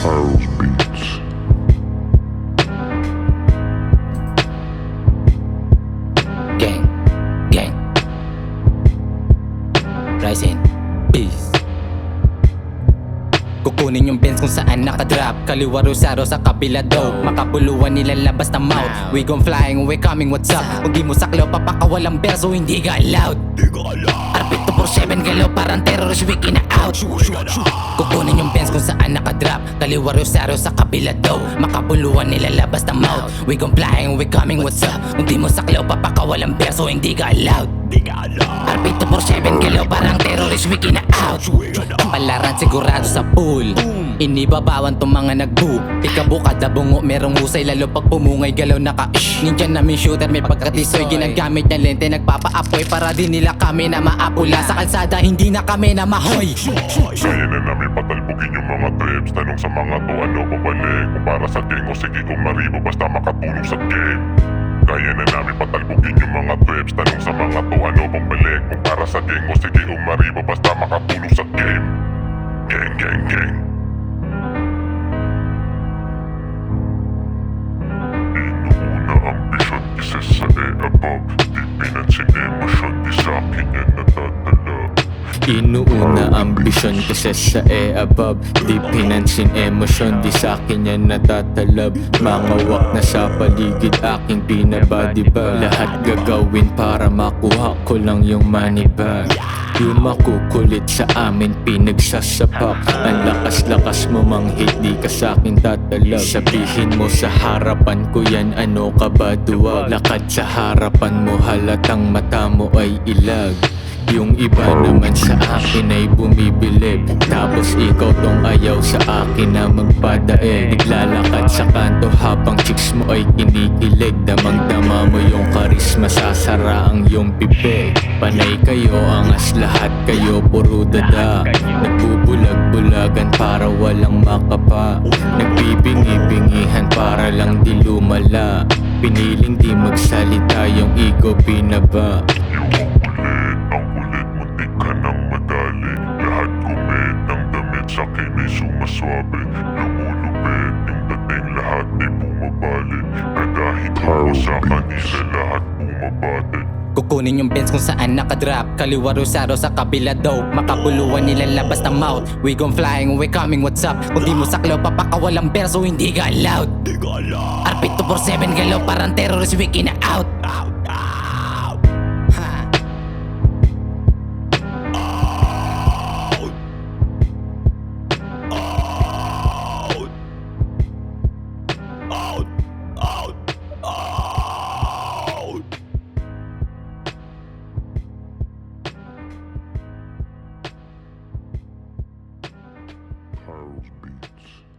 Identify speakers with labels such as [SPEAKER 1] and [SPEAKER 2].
[SPEAKER 1] Harold's Beats.
[SPEAKER 2] Gang, gang, rise in peace. Kukunin yung Benz kung saan nakadrop, kaliwa rosaro sa kabila daw. Makabuluan nila labas na mouth. We gon' flying, we coming, what's up? Kung di mo saklaw, papakawalang berso, hindi ka allowed. Arpito for 7 galaw, parang terrorist, we kina out. Kukunin yung Benz kung saan nakadrop, kaliwa rosaro sa kabila daw. Makabuluan nila labas na mouth. We gon' flying, we coming, what's up? Kung di mo saklaw, papakawalang berso, hindi ka allowed. Arpito for 7 galaw, parang terrorist, we kina out. Palaran sigurado sa pool, inibabawan tong mga nagbu. Ikabuka da bungo, merong husay, lalo pag pumungay galaw naka-shh. Ninja namin shooter, may pagkatisoy, ginagamit ng lente, nagpapaapoy para di nila kami na maapula. Sa kalsada, hindi na kami na mahoy.
[SPEAKER 1] Kaya na namin patalbugin yung mga trips. Tanong sa mga to, ano babalik? Kung para sa gang o sige kung maribo, basta makatulong sa game. Kaya na namin patalbugin yung mga trips. Tanong sa mga to, ano babalik? Kung para sa gang o sige kung maribo, basta makatulong sa game. Gang, gang, gang. Inuuna ambisyon, isa sa above. Di pinansin emosyon, di sa'kin yan natatala.
[SPEAKER 3] Inuuna ambisyon kasi sa above. Di pinansin emosyon, di sa'kin yan natatalab. Mga wak na sa paligid aking binabadiba. Lahat gagawin para makuha ko lang yung money bag. Yung makukulit sa amin pinagsasapak. Ang lakas-lakas mo manghit, di ka sa'kin tatalab. Sabihin mo sa harapan ko yan, ano ka ba duwag? Lakad sa harapan mo, halatang mata mo ay ilag. Yung iba naman sa akin ay bumibilib, tapos ikaw tong ayaw sa akin na magpadaig. Naglalakad sa kanto habang chicks mo ay kinikilig. Damang-dama mo yung karisma, sasara ang iyong bibig. Panay kayo, angas lahat kayo, puro dada. Nagbubulag-bulagan para walang makapa. Nagbibingi-bingihan para lang di lumala. Piniling di magsalita, yung ego binaba.
[SPEAKER 1] Ang kulit, muntik ka ng madali. Lahat gumit, ang damit sa'kin ay sumaswabe. Lumulupit, yung dating lahat ay bumabalik. Nagahit ako sa kanila, lahat bumabate.
[SPEAKER 2] Kukunin yung Benz kung saan nakadrop, kaliwa rosaro sa kabila daw. Makabuluan nila labas na mouth. We gon' flying, we coming, what's up? Kung di mo saklaw, papakawalang berso, hindi ka allowed. Arpito for 7 galaw, parang terrorist, we kina out.
[SPEAKER 1] Harold's Beats.